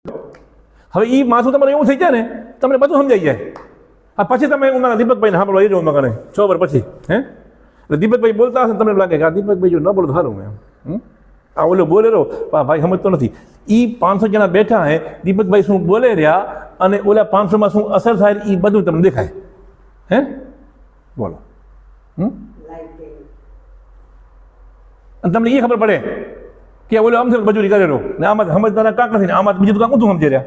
હવે એ માથું તમારે એવું થઈ જાય ને તમને બધું સમજાઈ જાય. પછી તમે મારા દીપકભાઈને સાંભળો એ જો મને 6 વાર પછી એટલે દીપકભાઈ બોલતા હશે તમને લાગે કે આ દીપકભાઈ જો ન બોલો સારું એમ આ ઓલો બોલે રહો ભાઈ સમજતો નથી. એ 500 જણા બેઠા હે, દીપકભાઈ શું બોલે રહ્યા અને ઓલા 500માં શું અસર થાય એ બધું તમને દેખાય. બોલો અને તમને એ ખબર પડે કે ઓલો આમ મજૂરી કરેલો ને આમાં સમજતાના કાંક નથી ને આમાં બીજું તો કાંક ઊંધું સમજી રહ્યા.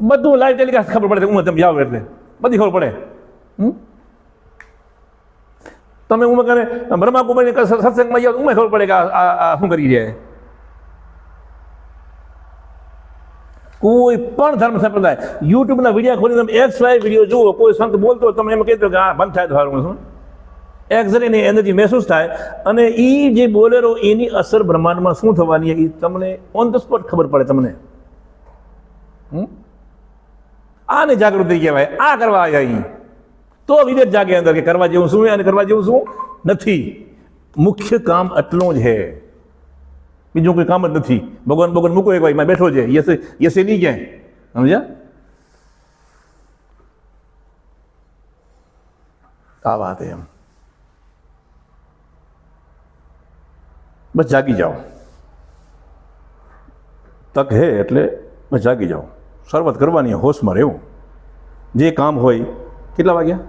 બધું લાઈવ ટેલિકાસ્ટ ખબર પડે હું તમે જાઓ એટલે બધી ખબર પડે. તમે હું કરે બ્રહ્માકુમારી સત્સંગમાં જાઓ ઉમે ખબર પડે કે આ શું કરી રહ્યા. કોઈ પણ ધર્મ સંપ્રદાય યુટ્યુબના વિડીયો ખોલી તમે એક્સ લાઈવ વિડીયો જુઓ, કોઈ સંત બોલતો તમે એમ કહેતો કે આ બંધ થાય તો સારું શું એક્ઝેટની એનર્જી મહેસૂસ થાય અને એ જે બોલેરો એની અસર બ્રહ્માંડમાં શું થવાની એ તમને ઓન ધ સ્પોટ ખબર પડે તમને. આને જાગૃતિ કહેવાય. આ કરવા આવ્યા તો વિવેક જાગે અંદર કે કરવા જેવું શું અને કરવા જેવું શું નથી. મુખ્ય કામ આટલું જ છે, બીજું કોઈ કામ જ નથી. ભગવાન ભગવાન મૂકો એક ભાઈ બેઠો છે યસે નહીં ક્યાંય સમજ્યા. આ વાત એમ બસ જાગી જાઓ. તક હે એટલે બસ જાગી જાઓ. શરૂઆત કરવાની હોશમાં રહેવું. જે કામ હોય કેટલા વાગ્યા